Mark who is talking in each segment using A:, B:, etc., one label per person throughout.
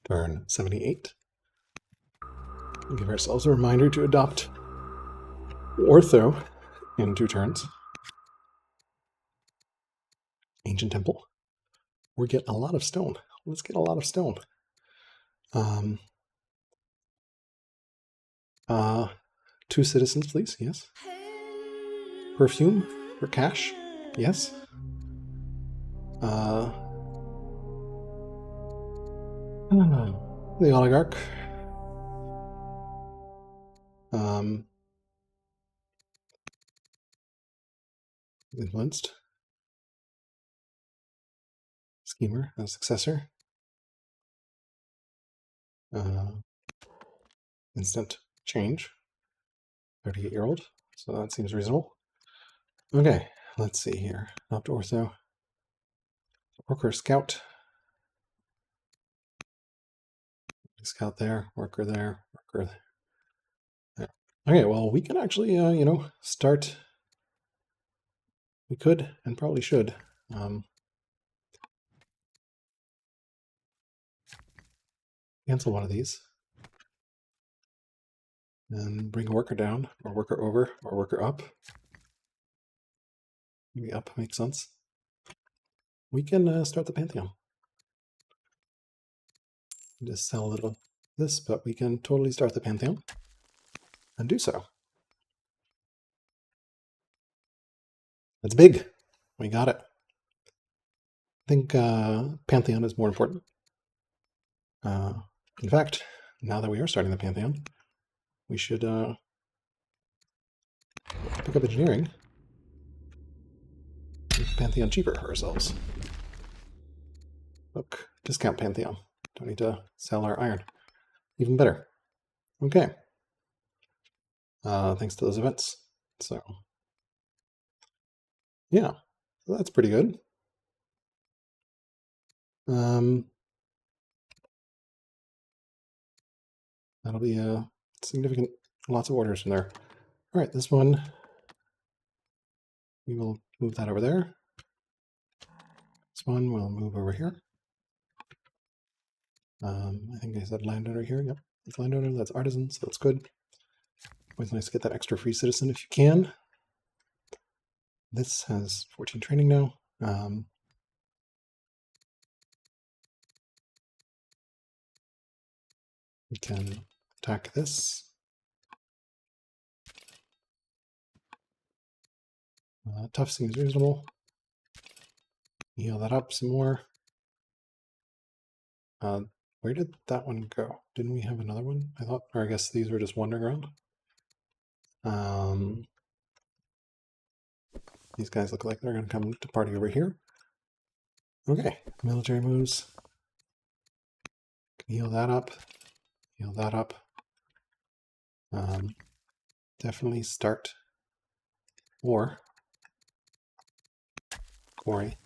A: Turn 78. We'll give ourselves a reminder to adopt Ortho in 2 turns. Ancient Temple. We get a lot of stone. Let's get a lot of stone. 2 citizens, please. Yes. Perfume for cash. Yes. The oligarch. Influenced. Schemer as successor. Instant change. 38-year-old. So that seems reasonable. Okay, let's see here. Up to Ortho. Worker Scout. Scout there, worker there, worker there. Okay, well, we can actually, start. We could and probably should. Cancel one of these. And bring a worker down, or worker over, or worker up. Maybe up makes sense. We can start the Pantheon. Just sell a little this, but we can totally start the Pantheon and do so. That's big. We got it. I think Pantheon is more important. In fact, now that we are starting the Pantheon, we should pick up engineering. Make the Pantheon cheaper for ourselves. Look, discount Pantheon. Don't need to sell our iron. Even better. Okay. Thanks to those events. So, yeah, so that's pretty good. That'll be a significant, lots of orders from there. All right, this one, we will move that over there. This one we'll move over here. I think I said landowner here. Yep, it's landowner. That's artisan, so that's good. Always nice to get that extra free citizen if you can. This has 14 training now. We can attack this. Tough seems reasonable. Heal that up some more. Where did that one go? Didn't we have another one? I thought, or I guess these were just wandering around. These guys look like they're going to come to party over here. Okay, military moves. Heal that up. Heal that up. Definitely start war. Quarry.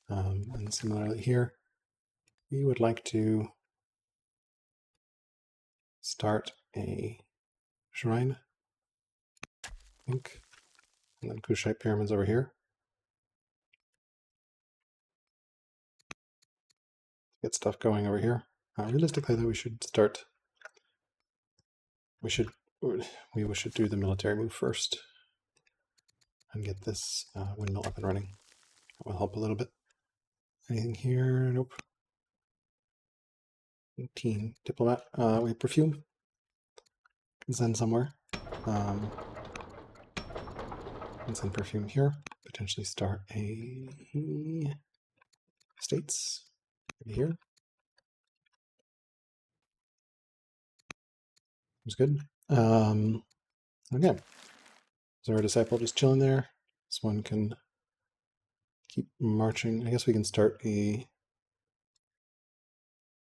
A: And similarly here, we would like to start a shrine, I think, and then Kushite pyramids over here. Get stuff going over here. Realistically, though, we should start. We should do the military move first and get this windmill up and running. That will help a little bit. Anything here? Nope. 18 diplomat. We have perfume. Can send somewhere. Can send perfume here. Potentially start a states maybe here. Seems good. Okay. So our disciple just chilling there. This one can keep marching. I guess we can start a.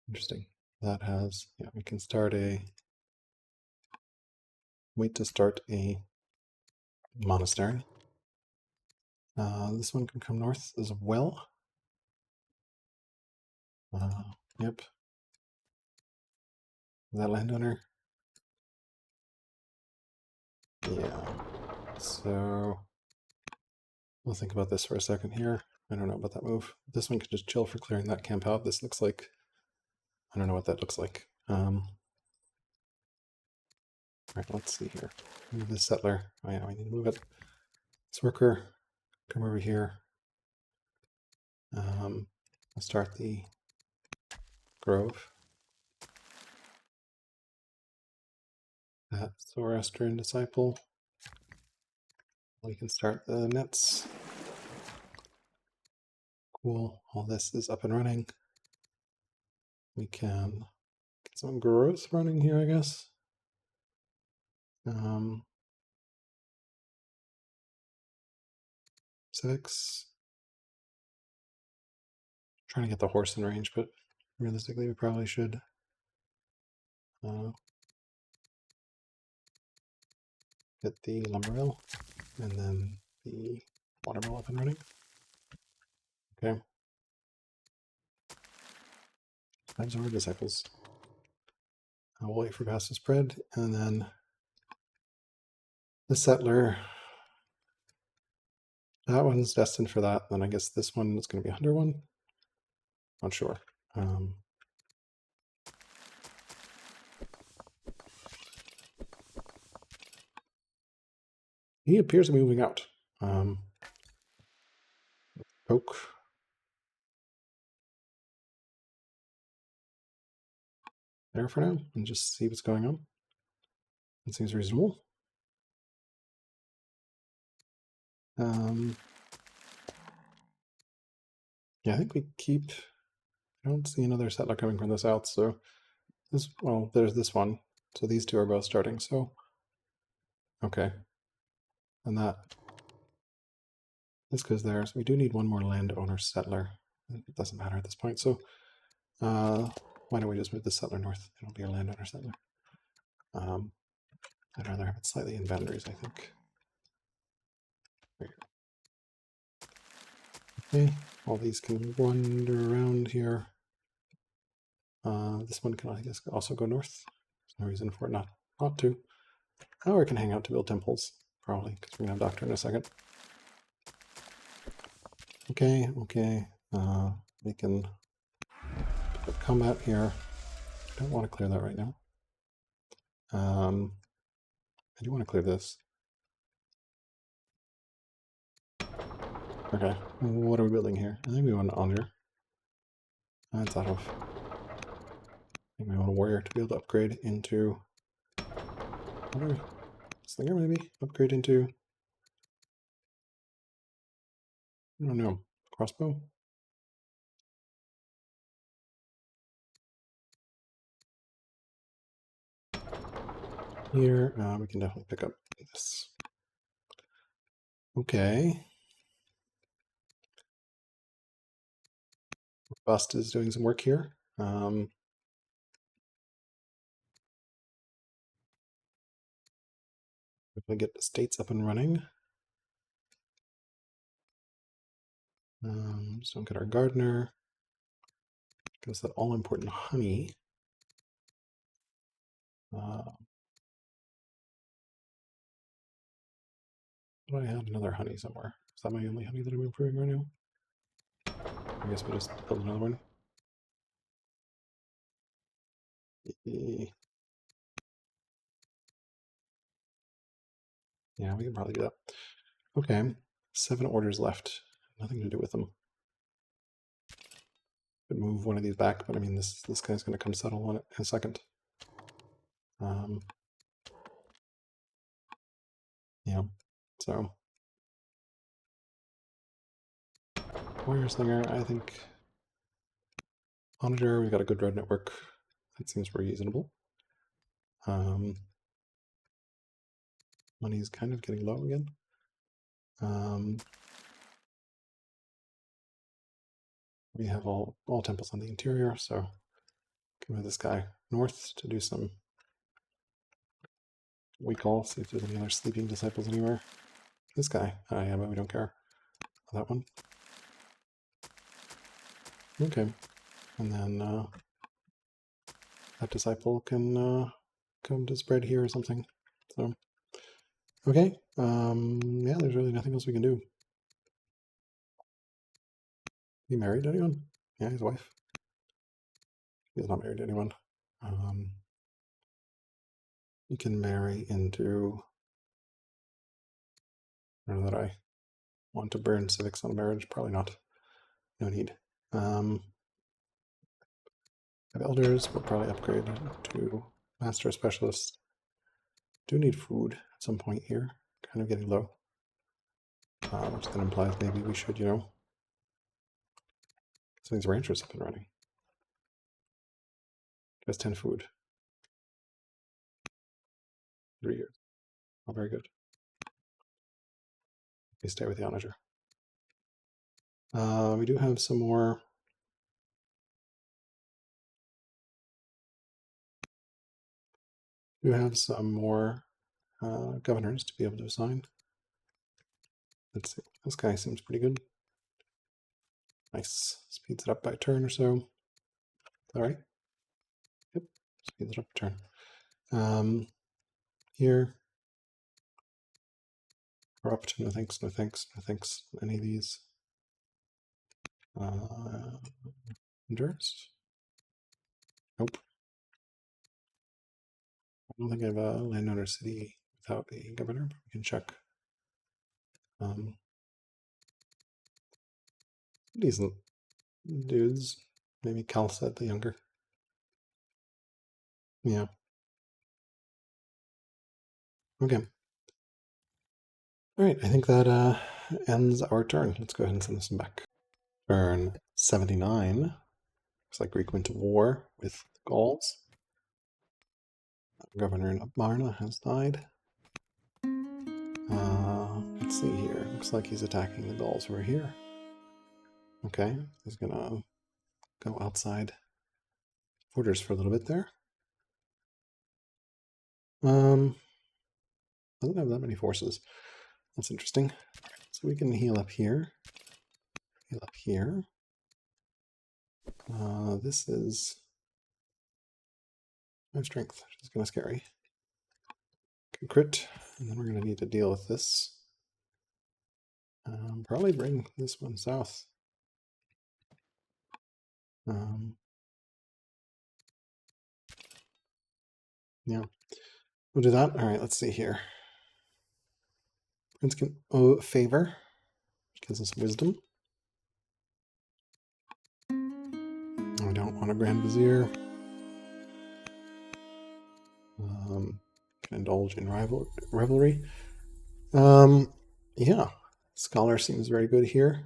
A: Interesting. That has, yeah, we can start a. Wait to start a monastery. This one can come north as well. Yep. That landowner. Yeah. So we'll think about this for a second here. I don't know about that move. This one can just chill for clearing that camp out. This looks like I don't know what that looks like. All right, let's see here. Move this settler. Oh yeah, we need to move it. This worker, come over here. I'll start the grove. That's Zoroastrian disciple. We can start the nets. Cool. All this is up and running. We can get some growth running here, I guess. 6. Trying to get the horse in range, but realistically, we probably should get the lumber mill and then the watermill up and running. Okay. 5 Zora disciples. I'll wait for fast to spread, and then the settler. That one's destined for that. Then I guess this one is going to be a hunter one. Not sure. He appears to be moving out. Poke. There for now and just see what's going on. It seems reasonable. Yeah, I think we keep. I don't see another settler coming from the south, so this. Well, there's this one. So these two are both starting. So okay, and that. This goes there. So we do need one more landowner settler. It doesn't matter at this point. So why don't we just move the settler north? It'll be a landowner settler. I'd rather have it slightly in boundaries, I think. Okay, all these can wander around here. This one can, I guess, also go north. There's no reason for it not to. Or it can hang out to build temples, probably, because we're going to have doctor in a second. Okay. We can pick up combat here. I don't want to clear that right now. I do want to clear this. Okay, what are we building here? I think we want an Onger. That's out of. I think we want a warrior to be able to upgrade into. Slinger maybe? Upgrade into. I don't know. Crossbow? Here, we can definitely pick up this. Okay. Bust is doing some work here. If we get the states up and running. Just don't get our gardener. Gives that all important honey. Do I have another honey somewhere? Is that my only honey that I'm improving right now? I guess we just build another one. Yeah, we can probably do that. Okay, 7 orders left. Nothing to do with them. Could move one of these back, but I mean, this guy's going to come settle on it in a second. Yeah, so warrior slinger, I think. Onager, we've got a good road network. That seems reasonable. Money's kind of getting low again. We have all temples on the interior, so can move this guy north to do some recall, see if there's any other sleeping disciples anywhere. This guy, yeah, but we don't care. That one. Okay, and then that disciple can come to spread here or something. So, okay, yeah, there's really nothing else we can do. He married anyone? Yeah, his wife. He's not married to anyone. You can marry into. I don't know that I want to burn civics on a marriage. Probably not. No need. Have elders. We'll probably upgrade to master specialist. Do need food at some point here. Kind of getting low. Which then implies maybe we should, you know, some of these ranchers up and running. Just 10 food. 3 years. Not very good. We stay with the onager. We do have some more. We have some more governors to be able to assign. Let's see. This guy seems pretty good. Nice. Speeds it up by a turn or so. All right. Yep. Speeds it up a turn. Here. Corrupt. No thanks. No thanks. No thanks. Any of these. Endurance. Nope. I don't think I have a landowner city without a governor, but we can check. Decent dudes. Maybe Khalsa the younger. Yeah. Okay. All right. I think that ends our turn. Let's go ahead and send this one back. Turn 79. Looks like Greek went to war with the Gauls. Governor in Marna has died. Let's see here. Looks like he's attacking the Gauls over here. Okay, he's gonna go outside borders for a little bit there. Doesn't have that many forces. That's interesting. So we can heal up here. Heal up here. This is 5 strength, which is kind of scary. Good crit, and then we're going to need to deal with this. Probably bring this one south. Yeah, we'll do that. All right, let's see here. Prince can favor, which gives us wisdom. We don't want a Grand Vizier. Can indulge in revelry. Yeah, Scholar seems very good here,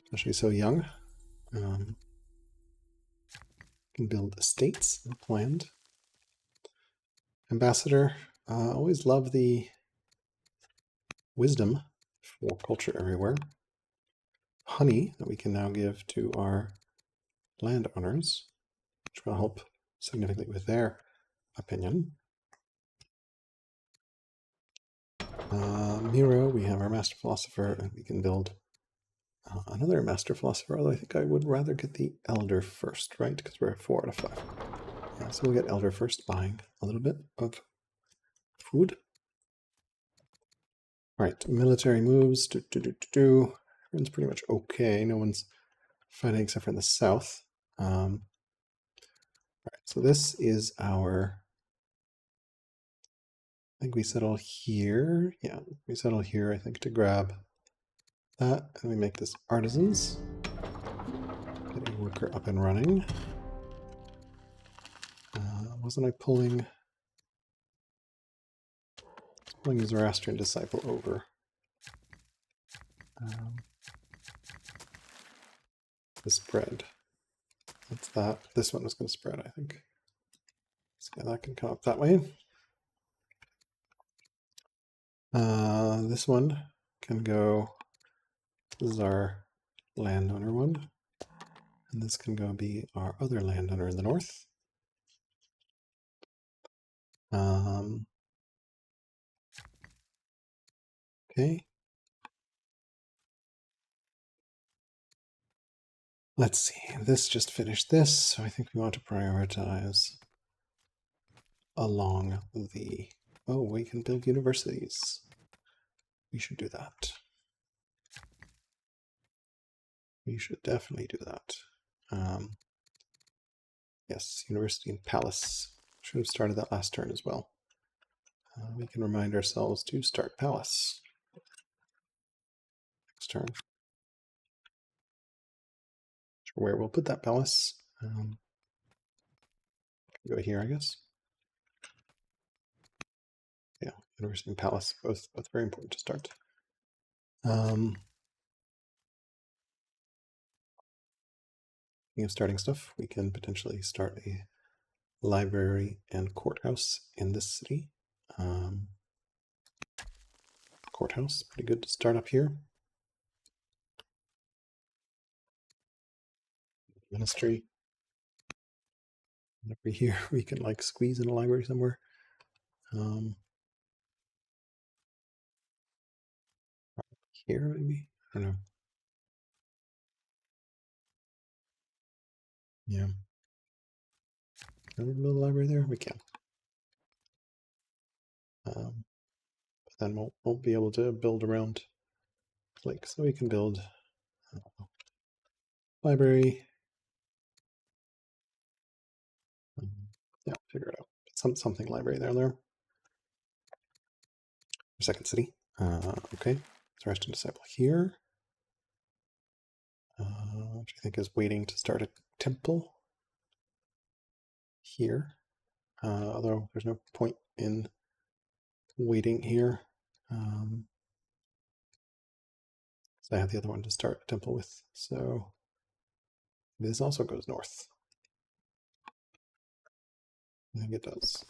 A: especially so young. Can build estates planned. Ambassador, always love the wisdom for culture everywhere. Honey that we can now give to our landowners, which will help significantly with their opinion. Miro, we have our master philosopher, and we can build another master philosopher, although I think I would rather get the elder first, right? Because we're at 4 out of 5. Yeah, so we'll get elder first, buying a little bit of food. All right, military moves. Everyone's pretty much okay. No one's fighting except for in the south. All right, so this is our. I think we settle here. Yeah, we settle here, I think, to grab that. And we make this artisans. Get a worker up and running. Wasn't I pulling Zoroastrian disciple over? The spread. What's that? This one was going to spread, I think. So yeah, that can come up that way. This one can go. This is our landowner one. And this can go be our other landowner in the north. Okay. Let's see. This just finished this, so I think we want to prioritize along the. Oh, we can build universities. We should do that. We should definitely do that. Yes, University and Palace. Should have started that last turn as well. We can remind ourselves to start Palace next turn. Not sure where we'll put that Palace. Go here, I guess. Yeah, University and Palace, both very important to start. Speaking of starting stuff, we can potentially start a library and courthouse in this city. Courthouse, pretty good to start up here. Ministry. Over here, we can like squeeze in a library somewhere. Here, maybe? I don't know. Yeah. Can we build a library there? We can. But then won't be able to build around lake. So we can build library. Yeah, figure it out. Something library there and there. Second city. Okay. Restoration Disciple here. Which I think is waiting to start a temple here. Although there's no point in waiting here. So I have the other one to start a temple with. So this also goes north. I think it does.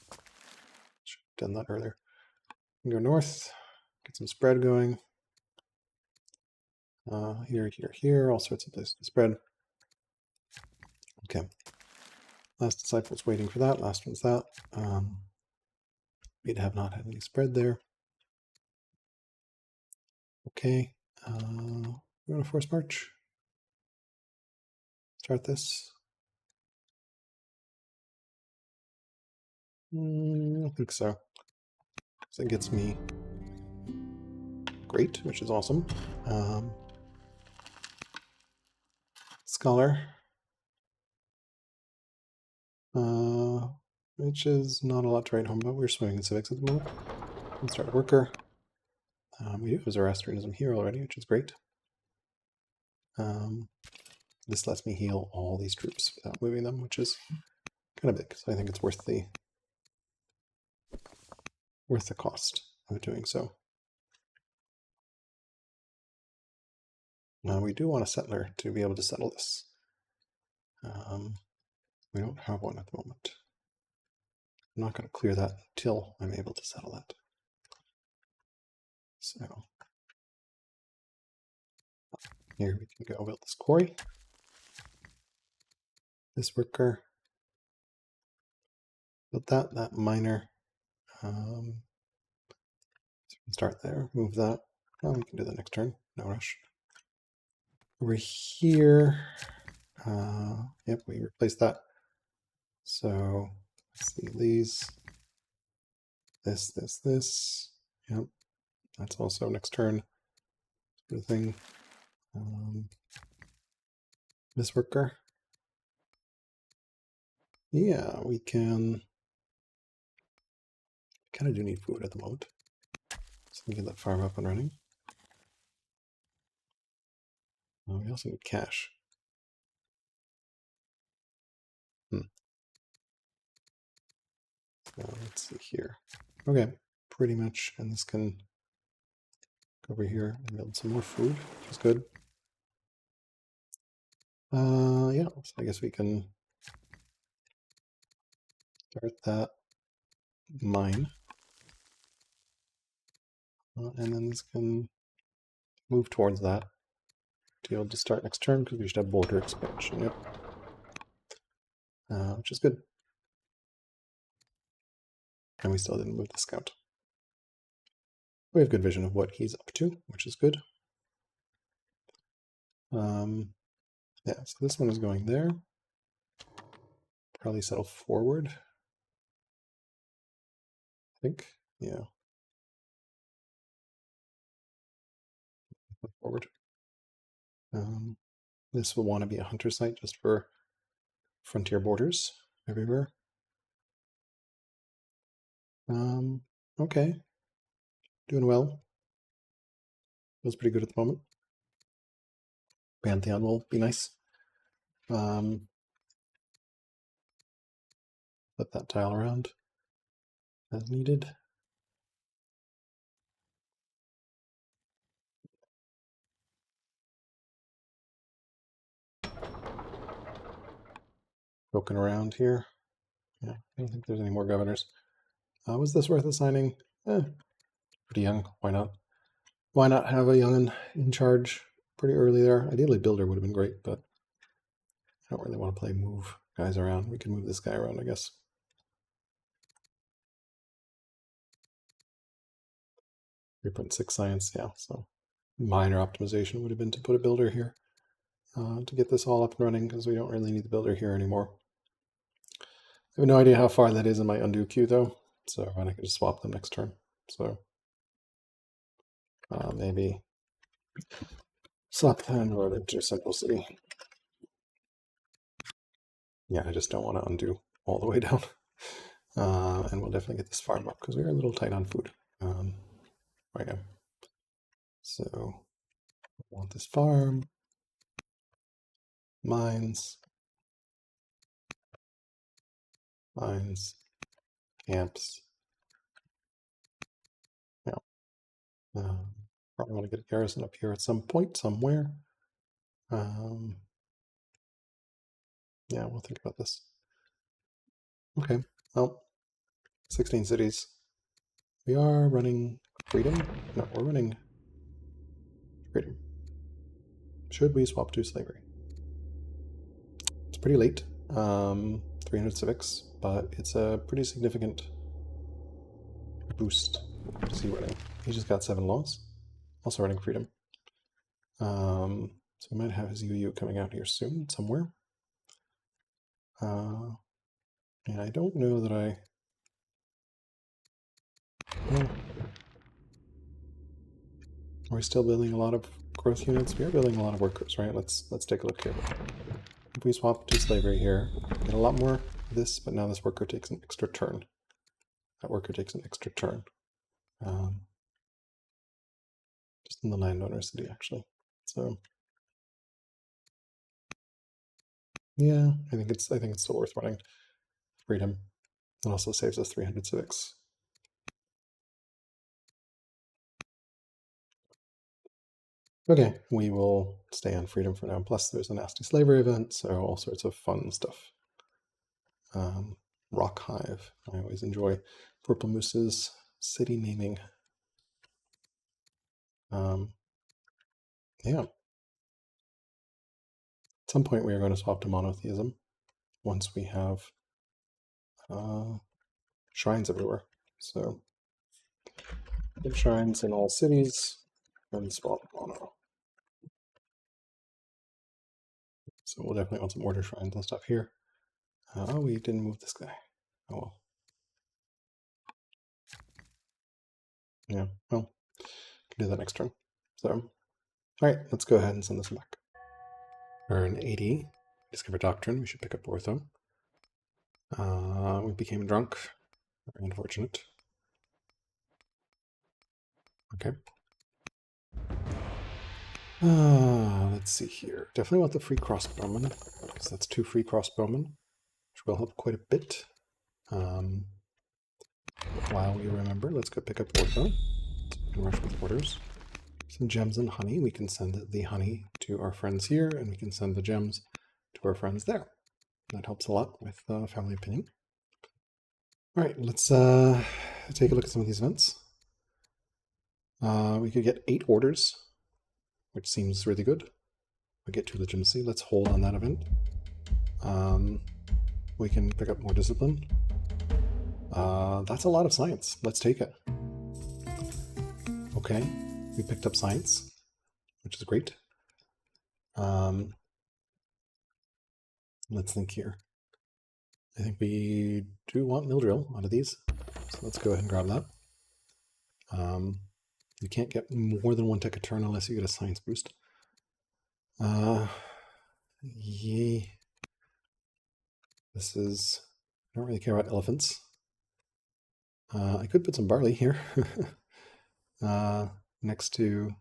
A: Should have done that earlier. Go north, get some spread going. Here, all sorts of places to spread. Okay. Last disciple's waiting for that. Last one's that. We'd have not had any spread there. Okay. We want to force march. Start this. I don't think so. So it gets me great, which is awesome. Scholar. Which is not a lot to write home about. We're swimming in civics at the moment. Let's start worker. We have Zoroastrianism here already, which is great. This lets me heal all these troops without moving them, which is kind of big. So I think it's worth the cost of doing so. We do want a settler to be able to settle this. We don't have one at the moment. I'm not going to clear that until I'm able to settle that. So here we can go build this quarry. This worker. Build that miner. Start there, move that. Oh, we can do that next turn, no rush. Over here, yep, we replaced that. So let's see these, this. Yep, that's also next turn. Sort of thing. This worker. Yeah, we can. Kind of do need food at the moment, so we can get that farm up and running. We also need cash. So let's see here. Okay, pretty much, and this can go over here and build some more food, which is good. Yeah, so I guess we can start that mine. And then this can move towards that to be able to start next turn because we should have border expansion, yep. Which is good. And we still didn't move the scout. We have good vision of what he's up to, which is good. Yeah, so this one is going there. Probably settle forward. I think, yeah. Forward. This will want to be a hunter site just for frontier borders. everywhere. Okay. Doing well. Feels pretty good at the moment. Pantheon will be nice. Put that tile around as needed. Poking around here. Yeah, I don't think there's any more governors. Was this worth assigning? Pretty young. Why not? Why not have a young'un in charge pretty early there? Ideally, builder would have been great, but I don't really want to play move guys around. We can move this guy around, I guess. 3.6 science, yeah. So minor optimization would have been to put a builder here to get this all up and running, because we don't really need the builder here anymore. I have no idea how far that is in my undo queue, though, so I could just swap them next turn. So maybe swap and roll into Central City. Yeah, I just don't want to undo all the way down. And we'll definitely get this farm up because we're a little tight on food right now. So I want this farm, mines, camps. Yeah. Probably want to get a garrison up here at some point, somewhere. Yeah, we'll think about this. Okay, well, 16 cities. We are running freedom? No, we're running freedom. Should we swap to slavery? It's pretty late, 300 civics, but it's a pretty significant boost to see running. He just got 7 laws, also running freedom. So we might have his UU coming out here soon, somewhere. And I don't know that I... Well, are we still building a lot of growth units? We are building a lot of workers, right? Let's take a look here. If we swap to slavery here, get a lot more of this, but now this worker takes an extra turn. That worker takes an extra turn. Just in the landowner city, actually. So yeah, I think it's still worth running freedom. It also saves us 300 civics. Okay, we will stay on freedom for now. Plus, there's a nasty slavery event, so all sorts of fun stuff. Rock Hive. I always enjoy Purple Moose's city naming. Yeah. At some point, we are going to swap to monotheism once we have shrines everywhere. So, big shrines in all cities and swap mono. So we'll definitely want some order shrines and stuff here. Oh, we didn't move this guy. Oh well. Yeah, well, can do that next turn. So, all right, let's go ahead and send this back. Turn 80, discover doctrine. We should pick up ortho. We became drunk. Very unfortunate. Okay. Let's see here. Definitely want the free crossbowmen, because that's 2 free crossbowmen, which will help quite a bit. While we remember, let's go pick up ortho. So we can rush with orders. Some gems and honey. We can send the honey to our friends here, and we can send the gems to our friends there. That helps a lot with family opinion. All right, let's take a look at some of these events. We could get 8 orders, which seems really good. We get 2 legitimacy. Let's hold on that event. We can pick up more discipline. That's a lot of science. Let's take it. Okay, we picked up science, which is great. Let's think here. I think we do want mill drill out of these, so let's go ahead and grab that. You can't get more than 1 tech a turn unless you get a science boost. Yay. This is don't really care about elephants. I could put some barley here. Next to,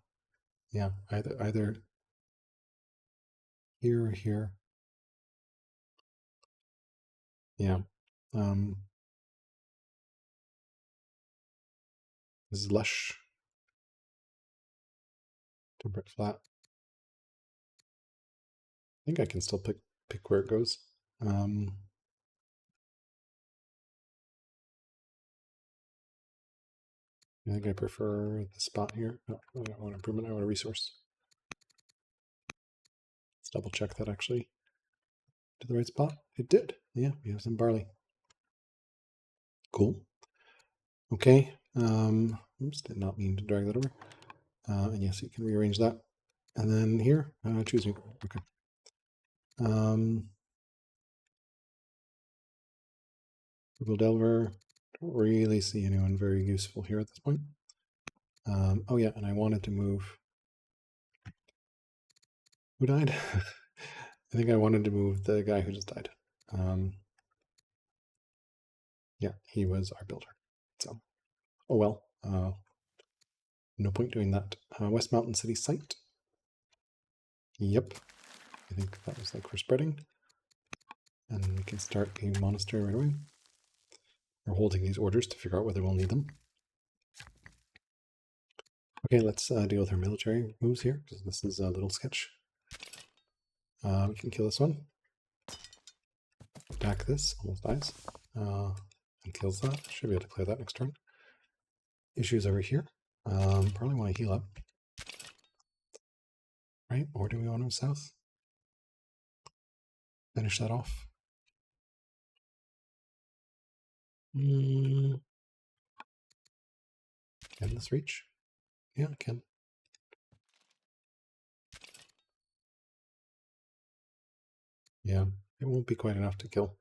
A: yeah, either here or here. Yeah. This is lush. Temperate flat. I think I can still pick where it goes. I think I prefer the spot here. No, I don't want improvement, I want a resource. Let's double check that actually. To the right spot? It did. Yeah, we have some barley. Cool. Okay. Oops, did not mean to drag that over. And yes, you can rearrange that. And then here, choosing. Okay. Google Delver. Don't really see anyone very useful here at this point. Oh yeah, and I wanted to move. Who died? I think I wanted to move the guy who just died. Yeah, he was our builder. So, oh well. No point doing that. West Mountain City site. Yep. I think that was like for spreading. And we can start a monastery right away. We're holding these orders to figure out whether we'll need them. Okay, let's deal with our military moves here, because this is a little sketch. We can kill this one. Attack this, almost dies. And kills that. Should be able to clear that next turn. Issues over here. Probably want to heal up. Right? Or do we want to go south? Finish that off. Can this reach? Yeah, it can. Yeah, it won't be quite enough to kill.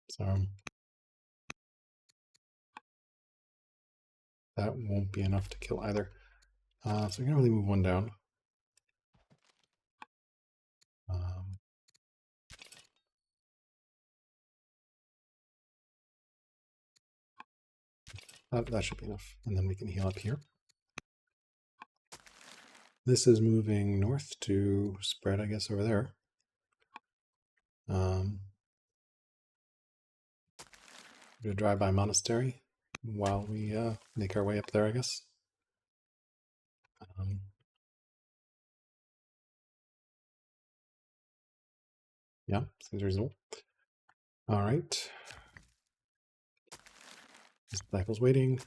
A: So that won't be enough to kill either. So we can only move one down. That should be enough. And then we can heal up here. This is moving north to spread, I guess, over there. Do a drive-by monastery while we make our way up there, I guess. Yeah, seems reasonable. All right. This disciple's waiting.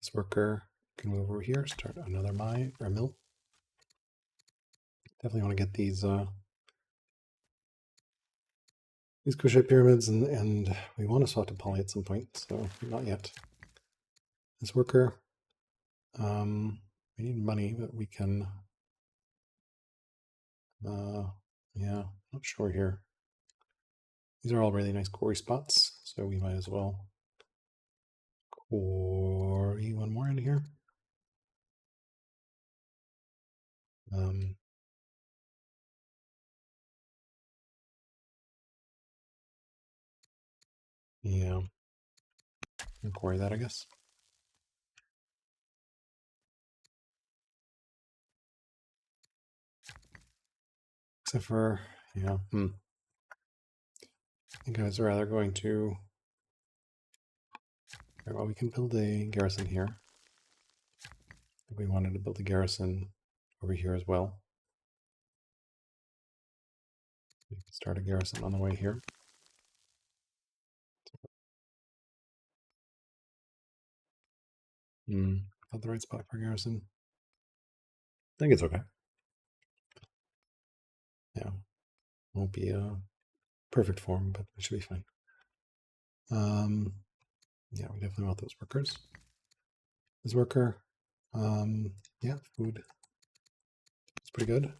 A: This worker can move over here, start another mine or mill. Definitely want to get these Kush pyramids, and we want to swap to poly at some point, so not yet. This worker, we need money, but we can, yeah, not sure here. These are all really nice quarry spots, so we might as well quarry one more in here. Yeah, and quarry that, I guess. Except for, yeah, I think I was rather going to, well, we can build a garrison here. If we wanted to build a garrison over here as well. We can start a garrison on the way here. Not the right spot for garrison. I think it's okay. Yeah, won't be a perfect form, but it should be fine. Yeah, we definitely want those workers. This worker, yeah, food. It's pretty good.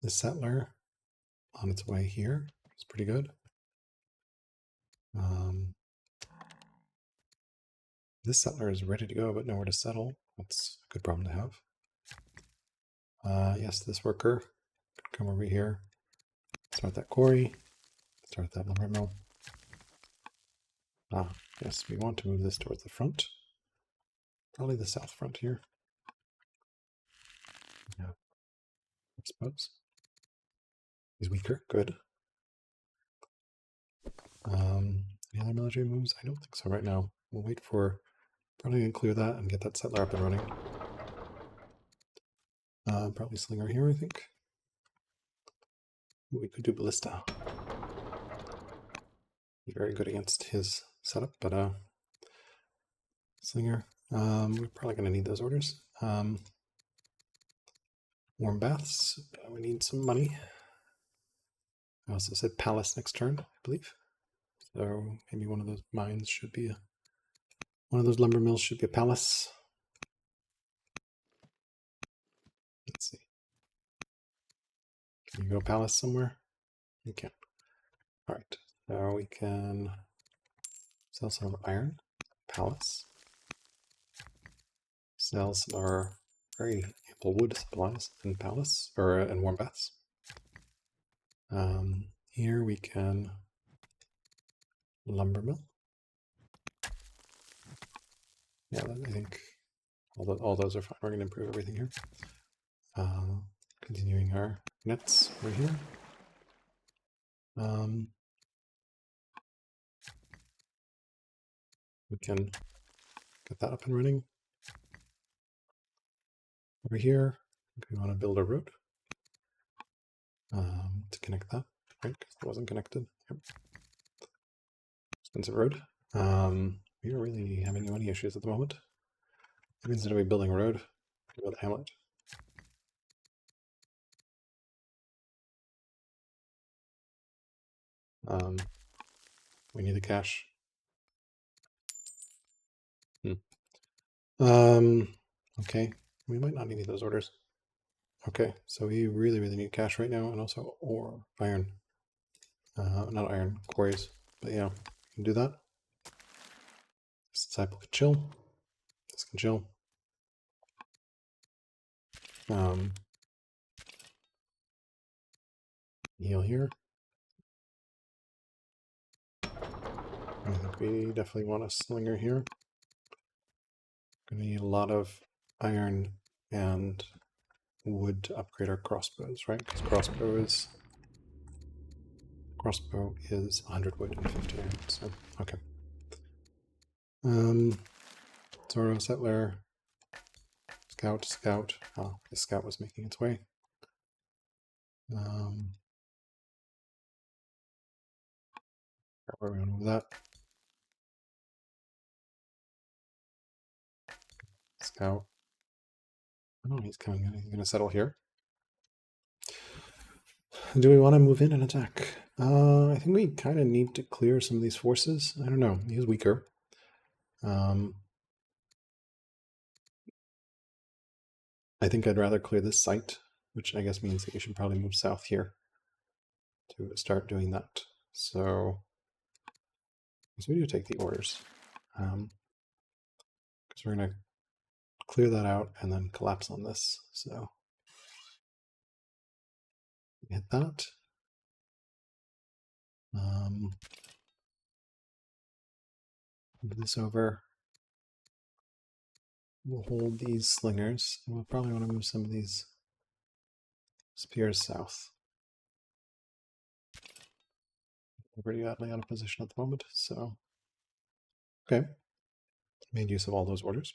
A: This settler on its way here is pretty good. This settler is ready to go, but nowhere to settle. That's a good problem to have. Yes, this worker come over here, start that quarry, start that lumber mill. Ah, yes, we want to move this towards the front. Probably the south front here. Yeah, I suppose. He's weaker, good. Any other military moves? I don't think so right now. We'll wait for, probably gonna clear that and get that settler up and running. Probably slinger here, I think. We could do ballista. Be very good against his setup, but slinger. We're probably gonna need those orders. Warm baths. We need some money. I also said palace next turn, I believe. So maybe one of those mines should be one of those lumber mills should be a palace. Let's see. Can you go palace somewhere? You can. All right. So we can sell some iron, palace. Sell some of our very ample wood supplies in palace or in warm baths. Here we can lumber mill. Yeah, I think all those are fine. We're going to improve everything here. Continuing our nets right here. We can get that up and running. Over here, we want to build a road to connect that, right? Because it wasn't connected. Yep. Expensive road. We are really having money issues at the moment. Maybe instead of we building a road, we build a hamlet. We need the cash. Okay, we might not need those orders. Okay, so we really need cash right now, and also iron. Not iron, quarries. But yeah, we can do that. This disciple can chill. This can chill. Heal here. I think we definitely want a slinger here. Gonna need a lot of iron and wood to upgrade our crossbows, right? Because crossbow is 100 wood and 50 iron. So okay. Zoro settler. Scout. Oh, the scout was making its way. Where are we going with that? Scout. Oh, he's coming in. He's going to settle here. Do we want to move in and attack? I think we kind of need to clear some of these forces. I don't know. He's weaker. I think I'd rather clear this site, which I guess means that you should probably move south here to start doing that. So we do take the orders. Because we're going to clear that out and then collapse on this. So hit that. Move this over. We'll hold these slingers. We'll probably want to move some of these spears south. We're pretty badly out of position at the moment, so okay. Made use of all those orders.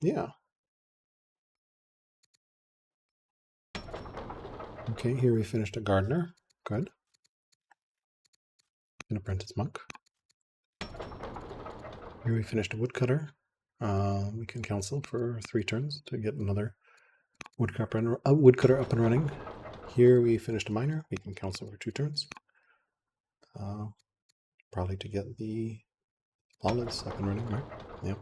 A: Yeah. Okay, here we finished a gardener. Good. An apprentice monk. Here we finished a woodcutter. We can counsel for 3 turns to get another woodcutter up and running. Here we finished a miner. We can counsel for 2 turns. Probably to get the olives up and running, right? Yeah.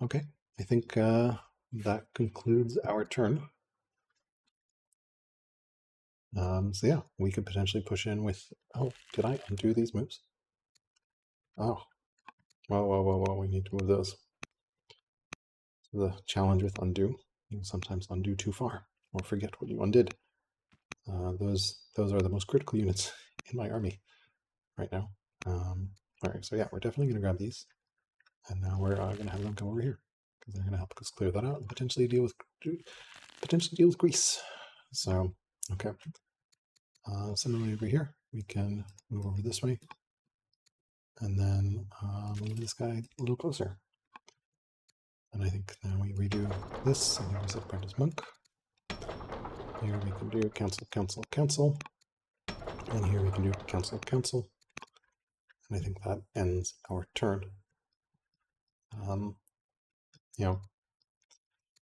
A: Okay, I think that concludes our turn. So yeah, we could potentially push in with... Oh, did I undo these moves? Oh. Whoa, we need to move those. The challenge with undo. You can sometimes undo too far or forget what you undid. Those are the most critical units in my army right now. All right, so yeah, we're definitely going to grab these, and now we're going to have them come over here because they're going to help us clear that out and potentially deal with Greece. So okay, similarly over here, we can move over this way, and then move this guy a little closer. And I think now we redo this, and here we set apprentice monk. Here we can do council, council, council. And here we can do council, council. And I think that ends our turn. You know,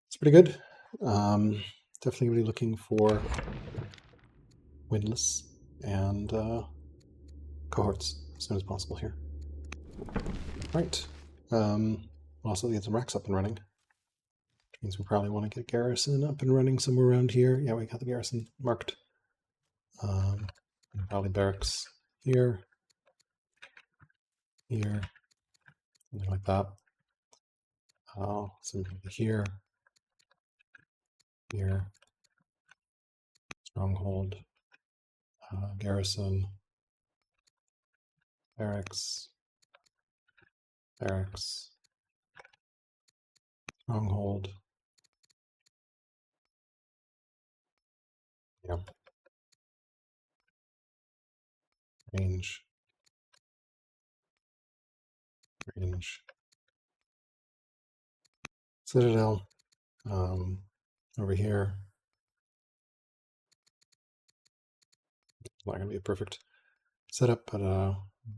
A: it's pretty good. Definitely going to be looking for windlass and cohorts as soon as possible here. Right. We'll also get some racks up and running. Which means we probably want to get garrison up and running somewhere around here. Yeah, we got the garrison marked. And probably barracks here, here, something like that. Something here, here, stronghold, garrison, barracks, barracks, stronghold. Yeah. Range, range, citadel, over here. It's not going to be a perfect setup, but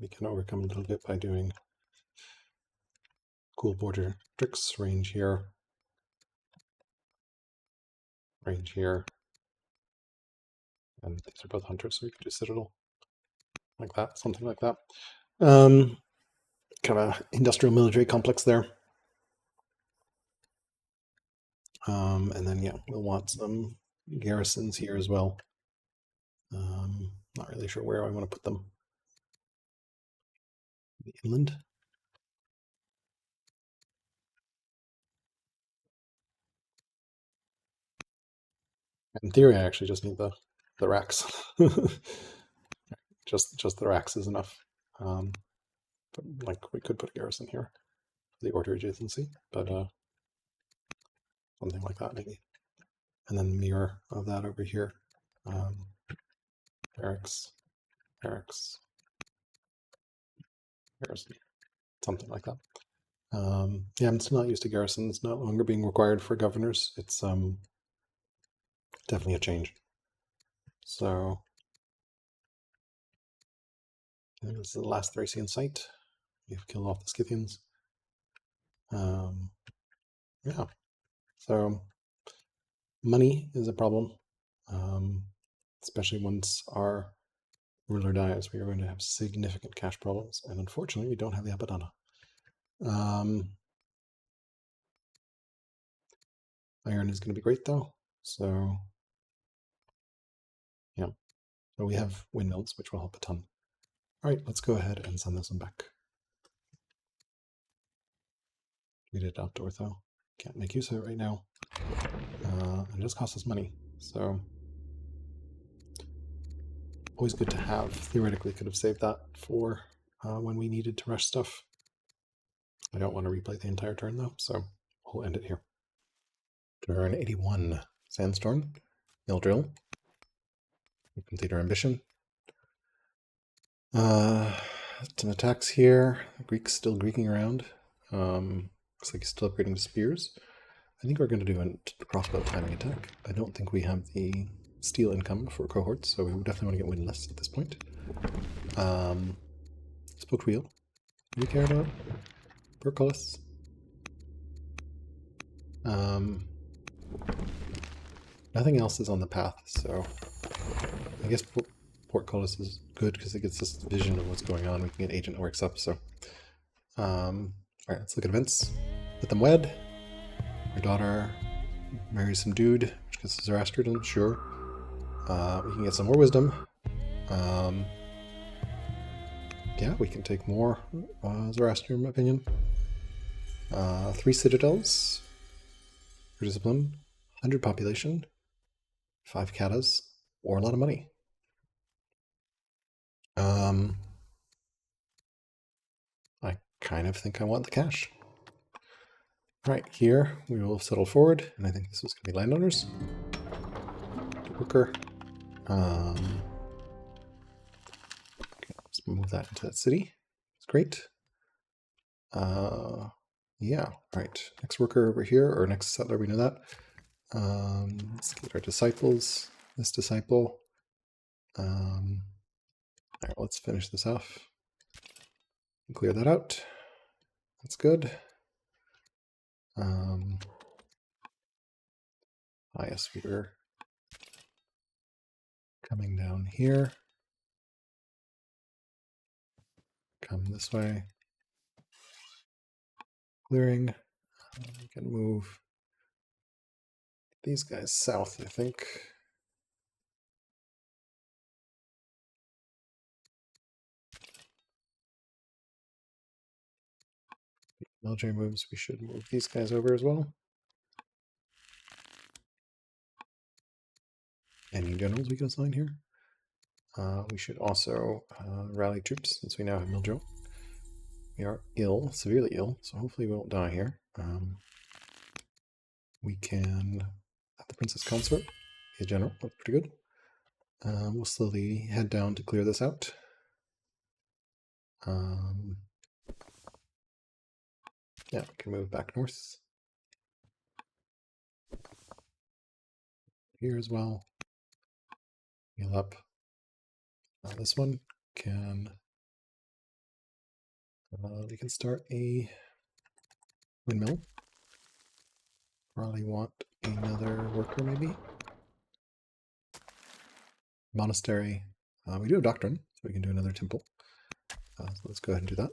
A: we can overcome a little bit by doing cool border tricks. Range here, range here, and these are both hunters, so we could do citadel like that, something like that. Kind of an industrial military complex there. And then, yeah, we'll want some garrisons here as well. Not really sure where I want to put them. The inland. In theory, I actually just need the racks. just the racks is enough. But like we could put a garrison here, the order adjacency, but something like that maybe. And then mirror of that over here. Barracks, barracks, garrison, something like that. Yeah, I'm still not used to garrisons no longer being required for governors. It's definitely a change. So I think this is the last Thracian site. We've killed off the Scythians. Yeah, so money is a problem, especially once our ruler dies. We are going to have significant cash problems, and unfortunately, we don't have the Apadana. Iron is going to be great though, so yeah. But we have windmills, which will help a ton. All right, let's go ahead and send this one back. We did outdoor though. Can't make use of it right now. And it does cost us money, so always good to have. Theoretically, could have saved that for when we needed to rush stuff. I don't want to replay the entire turn though, so we'll end it here. Turn 81, Sandstorm, Mill Drill. We complete our ambition. Some attacks here. The Greek's still Greeking around. Looks like he's still upgrading to spears. I think we're going to do a crossbow timing attack. I don't think we have the steel income for cohorts, so we definitely want to get windlass at this point. Spoked wheel. Do we care about portcullis? Nothing else is on the path, so I guess portcullis is good because it gets us vision of what's going on. We can get agent works up. So, all right, let's look at events. Let them wed. Our daughter marries some dude, which gets us Zoroastrian, sure. We can get some more wisdom. Yeah, we can take more Zoroastrian, in my opinion. 3 citadels for discipline. 100 population, 5 katas, or a lot of money. I kind of think I want the cash. Right, here we will settle forward, and I think this is going to be landowners. Worker. Okay, let's move that into that city. It's great. Yeah, right. Next worker over here, or next settler, we know that. Let's get our disciples. This disciple. All right, let's finish this off. Clear that out. That's good. Yes, we're coming down here. Come this way. Clearing. We can move these guys south, I think. Military moves, we should move these guys over as well. Any generals we can assign here? We should also rally troops since we now have Miljo. We are ill, severely ill, so hopefully we won't die here. We can have the Princess Consort be a general. That's pretty good. We'll slowly head down to clear this out. Yeah, we can move back north. Here as well. Heal up. This one can... we can start a windmill. Probably want another worker, maybe. Monastery. We do have doctrine, so we can do another temple. So let's go ahead and do that.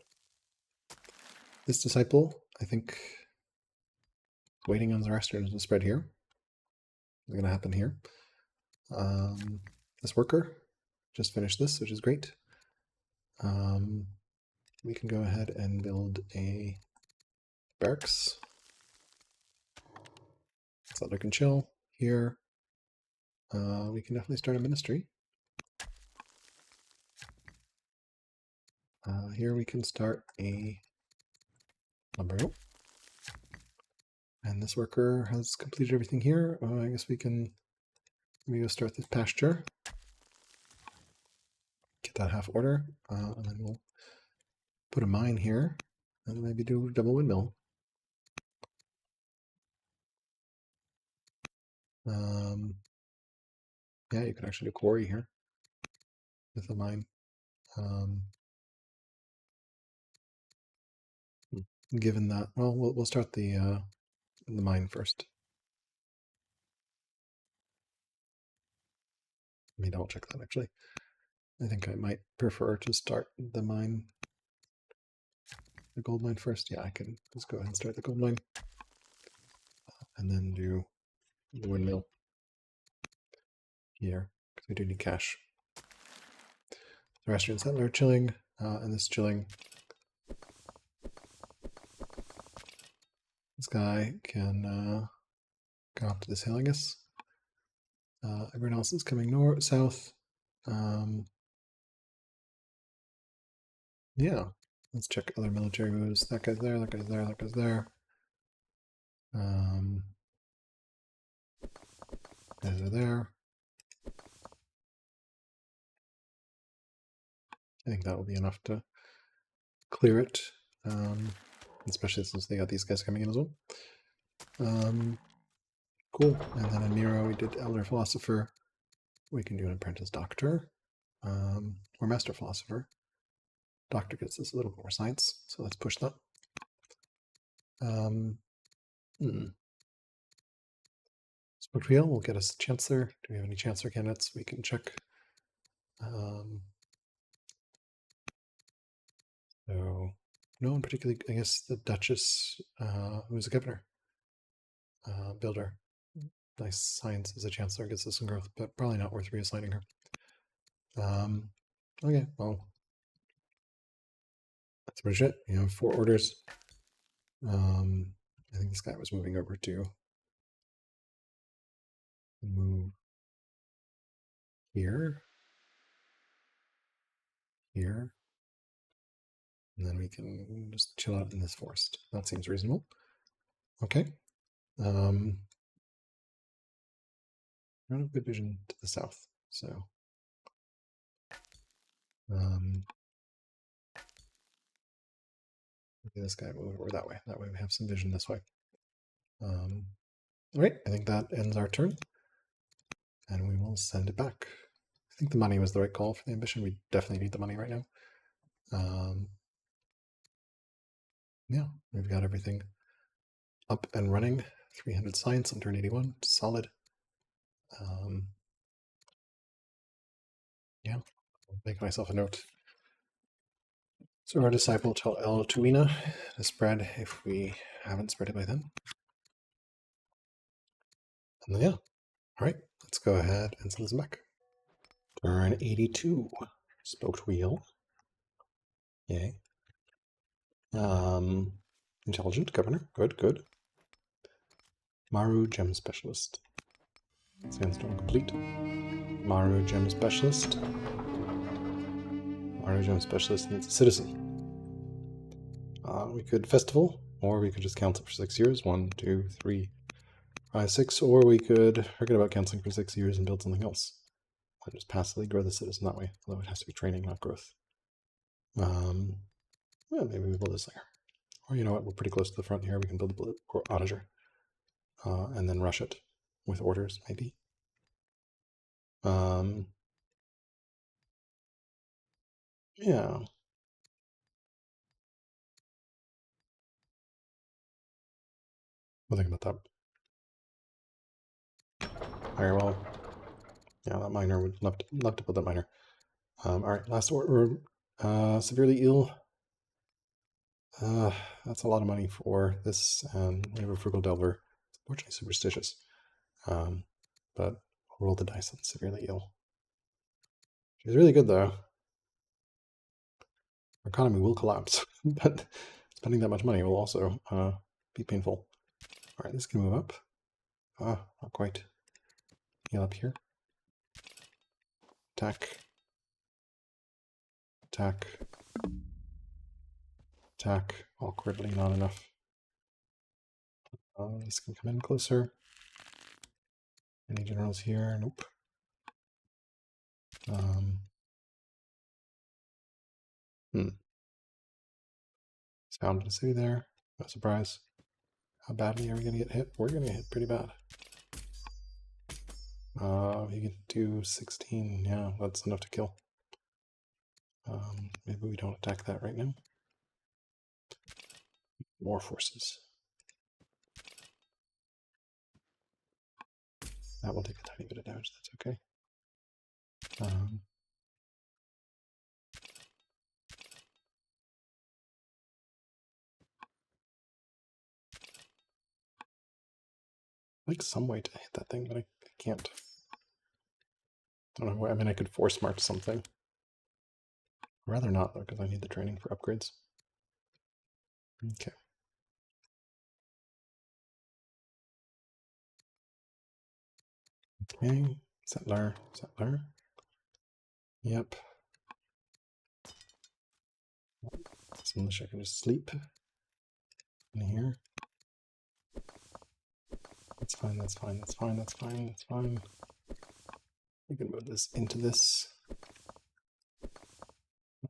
A: This disciple, I think, waiting on Zoroastrianism to spread here. It's going to happen here. This worker just finished this, which is great. We can go ahead and build a barracks. Settler can chill here. We can definitely start a ministry. Here we can start a lumber mill. And this worker has completed everything here. I guess we can maybe go start this pasture. Get that half order. And then we'll put a mine here. And maybe do a double windmill. Yeah, you can actually do quarry here with a mine. Given that, well, we'll start the mine first. Let me double check that actually. I think I might prefer to start the mine, the gold mine first. Yeah, I can just go ahead and start the gold mine, and then do the windmill here because we do need cash. The Austrian settler chilling, and this chilling. This guy can go up to this hill, I guess. Everyone else is coming north, south. Yeah, let's check other military moves. That guy's there, that guy's there, that guy's there. Guys are there. I think that will be enough to clear it, especially since they got these guys coming in as well. Cool. And then in Miro, we did Elder Philosopher. We can do an Apprentice Doctor or Master Philosopher. Doctor gets us a little more science, so let's push that. Smoked Wheel will get us Chancellor. Do we have any Chancellor candidates? We can check. So no one particularly. I guess the Duchess, who's a governor, builder. Nice science as a Chancellor, gets us some growth, but probably not worth reassigning her. Okay, well, that's pretty much it. You have 4 orders. I think this guy was moving over to Move here, here, and then we can just chill out in this forest. That seems reasonable. Okay. I don't have good vision to the south, so maybe this guy move over that way. That way we have some vision this way. All right, I think that ends our turn, and we will send it back. I think the money was the right call for the ambition. We definitely need the money right now. Yeah, we've got everything up and running. 300 science on turn 81, solid. Yeah, I'll make myself a note. So our disciple tell El Tuina to spread if we haven't spread it by then. And then, yeah, all right, let's go ahead and send this back. Turn 82, spoked wheel. Yay. Intelligent governor, good, good. Maru gem specialist. Sandstone complete. Maru gem specialist. Maru gem specialist needs a citizen. We could festival, or we could just cancel for 6 years. 1, 2, 3, 5, 6. Or we could forget about canceling for 6 years and build something else. And just passively grow the citizen that way, although it has to be training, not growth. Yeah, maybe we build this layer. Or you know what, we're pretty close to the front here. We can build a auditor. And then rush it with orders, maybe. Yeah. We'll think about that. Very well. Yeah, that miner would love to build that miner. All right, last order. Severely ill. That's a lot of money for this, and we have a frugal delver. Fortunately, superstitious. But we'll roll the dice on severely ill. She's really good though. Our economy will collapse, but spending that much money will also be painful. All right, this can move up. Not quite. Heal up here. Attack. Attack. Attack. Awkwardly, not enough. This can come in closer. Any generals here? Nope. Found a city there. No surprise. How badly are we going to get hit? We're going to get hit pretty bad. You can do 16. Yeah, that's enough to kill. Maybe we don't attack that right now. More forces. That will take a tiny bit of damage. That's okay. Like some way to hit that thing, but I can't. I don't know. I mean, I could force march something. I'd rather not, though, because I need the training for upgrades. Okay. Okay. Settler. Settler. Yep. This militia can just sleep in here. That's fine, that's fine, that's fine, that's fine, that's fine. We can move this into this.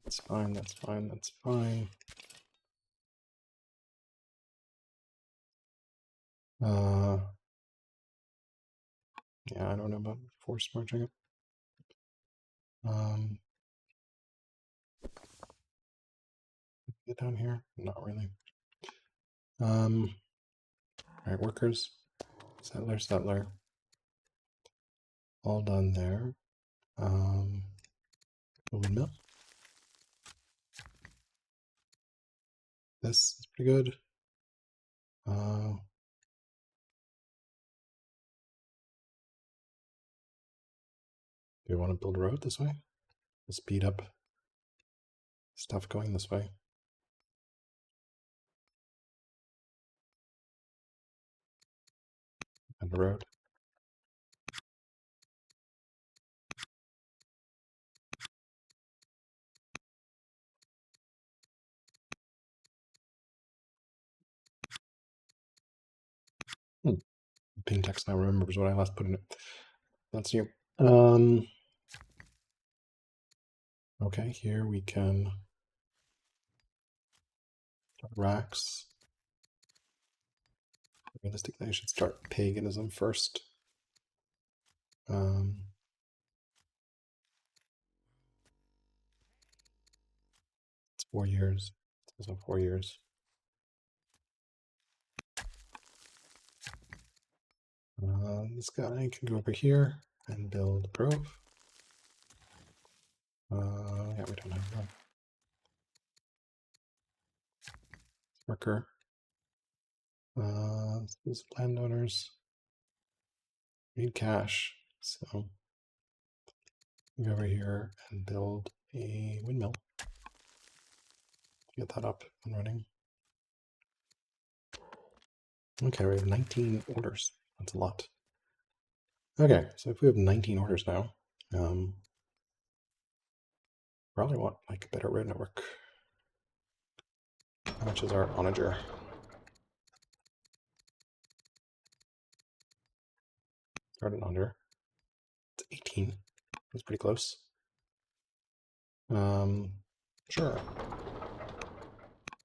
A: That's fine, that's fine, that's fine. Yeah, I don't know about force marching it. Get down here? Not really. All right, workers. Settler, settler. All done there. Windmill. This is pretty good. Do we want to build a road this way? We'll speed up stuff going this way. And the road. Ping text now remembers what I last put in it. That's new. Okay, here we can start racks. Realistically, I should start paganism first. It's 4 years. It's also 4 years. This guy can go over here and build a grove. Yeah, we don't have that. Worker. These landowners need cash, so go over here and build a windmill. Get that up and running. Okay, we have 19 orders. That's a lot. Okay, so if we have 19 orders now, probably want like a better road network. How much is our onager? Started under. It's 18. That's pretty close. Sure.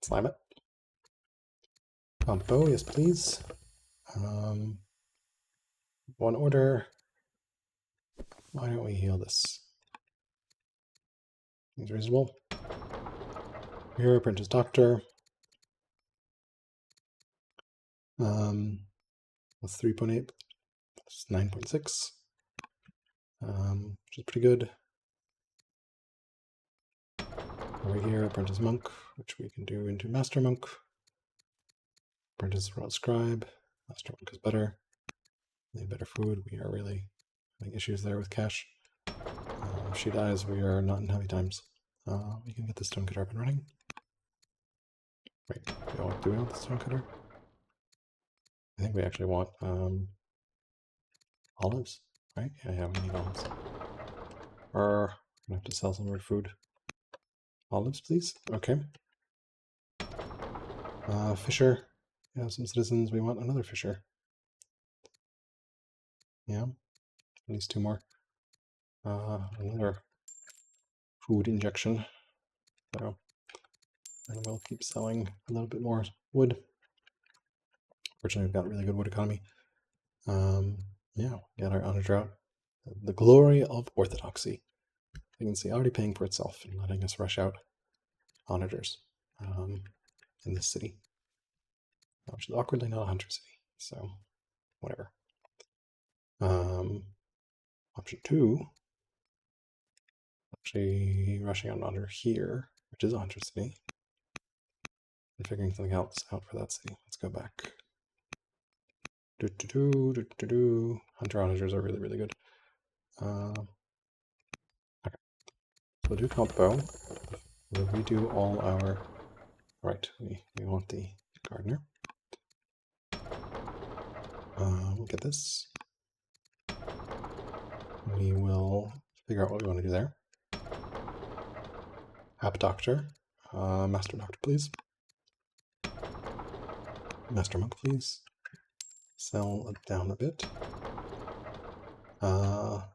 A: Slam it. Bow, yes please. One order. Why don't we heal this? Seems reasonable. Here, apprentice doctor. That's 3.8. That's 9.6. Which is pretty good. Over here, apprentice monk, which we can do into master monk. Apprentice scribe. Master monk is better. Need better food. We are really having issues there with cash. If she dies, we are not in happy times. We can get the stone cutter up and running. Wait, do we want the stone cutter? I think we actually want olives, right? Yeah, we need olives. Or we have to sell some of our food. Olives, please. Okay. Fisher. We have some citizens. We want another fisher. Yeah. At least 2 more. Another food injection. So, and we'll keep selling a little bit more wood. Fortunately, we've got really good wood economy. Yeah, get our honor drought. The glory of orthodoxy. You can see already paying for itself and letting us rush out onagers in this city, which is awkwardly not a hunter city. So, whatever. Option 2, actually rushing out an onager here, which is a hunter city, and figuring something else out for that city. Let's go back. Hunter onagers are really, really good. Okay. So we'll do compo. We'll redo all our... Right, we want the gardener. We'll get this. We will figure out what we want to do there. App doctor. Master doctor, please. Master monk, please. Sell down a bit.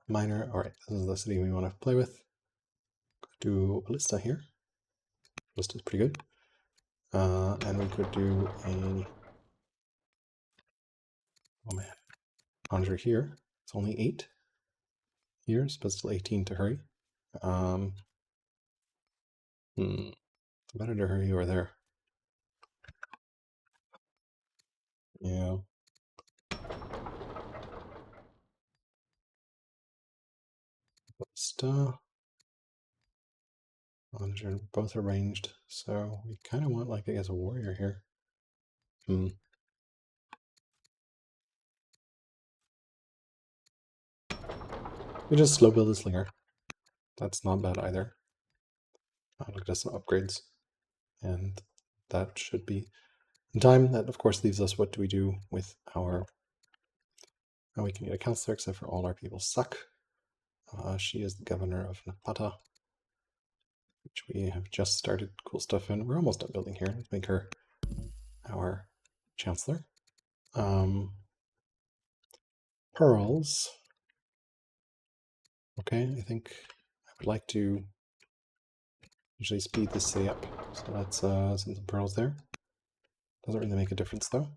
A: Minor. Alright, this is the city we want to play with. Do Ballista here. Ballista is pretty good. And we could do a... Oh man. Onager here. It's only 8 years, but still 18 to hurry. It's better to hurry over there. Yeah. Ballista. Onager, both are ranged, so we kind of want, like, I guess, a warrior here. We just slow build a slinger. That's not bad either. Look at some upgrades. And that should be in time. That, of course, leaves us what do we do with our... Oh, we can get a counselor, except for all our people suck. She is the governor of Napata, which we have just started cool stuff in. We're almost done building here. Let's make her our chancellor. pearls. Okay, I think I would like to usually speed this city up. So let's send some pearls there. Doesn't really make a difference though.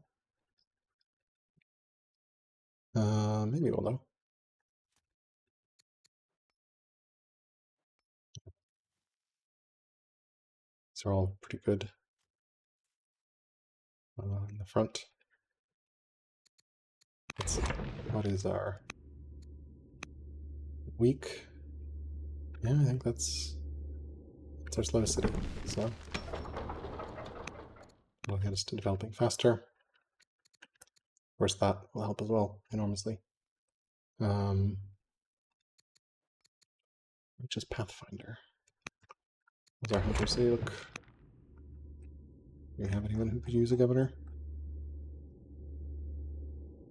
A: Maybe we'll know. These are all pretty good in the front. Let's see, what is our weak? Yeah, I think that's our slowest city. So it'll get us to developing faster. Of course, that will help as well enormously. Which is Pathfinder. How's our hunter city look? Do we have anyone who could use a governor?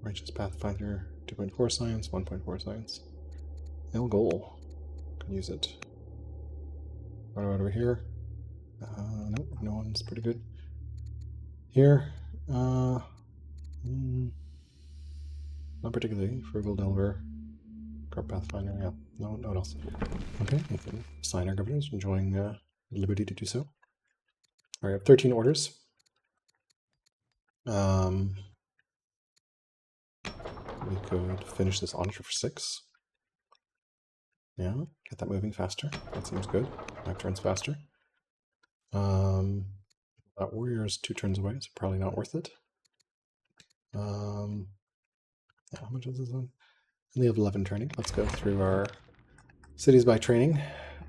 A: Righteous Pathfinder, 2.4 science, 1.4 science. El Goal can use it. What about over here? Nope, no one's pretty good. Here, not particularly. Frugal Delver, Carp Pathfinder, yeah, no one else. Okay, we can assign our governors, enjoying the liberty to do so. All right, we have 13 orders. We could finish this Onager for 6. Yeah, get that moving faster. That seems good. 5 turns faster. That warrior is 2 turns away, so probably not worth it. Yeah, how much is this on? We have 11 training. Let's go through our cities by training.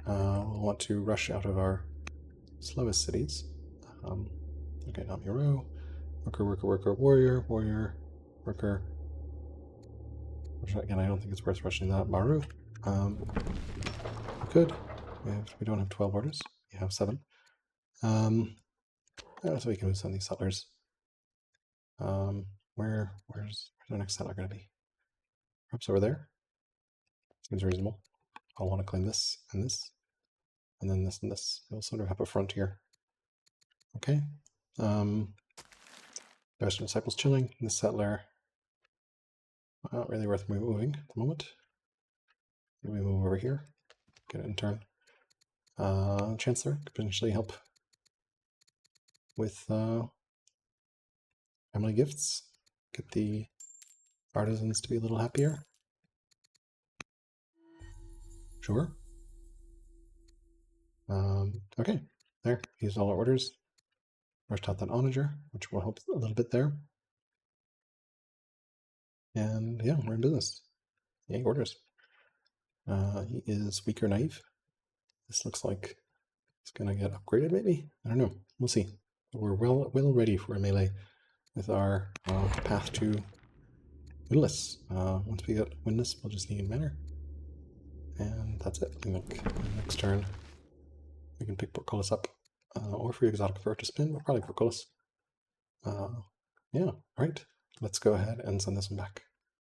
A: We'll want to rush out of our slowest cities. Okay, Namiro. Worker, worker, worker, warrior, warrior, worker. Which, again, I don't think it's worth rushing that. Maru. We could. We don't have 12 orders. We have 7. So we can move some of these settlers. Where's our next settler going to be? Perhaps over there? Seems reasonable. I'll want to claim this, and then this and this. We'll sort of have a frontier. Okay. Western Disciples chilling. This settler, not really worth moving at the moment. Maybe we move over here. Get an intern. Chancellor could potentially help with family gifts. Get the artisans to be a little happier. Sure. Okay, there. Used all our orders. Rushed out that onager, which will help a little bit there. And yeah, we're in business. Yay, orders. He is weak or naive. This looks like it's gonna get upgraded, maybe? I don't know. We'll see. We're well ready for a melee with our path to winless. Once we get winless, we'll just need manner. And that's it. I think next turn we can pick Portcullis up. Or free exotic for to spin, but probably Portcullis. Yeah, right. Let's go ahead and send this one back.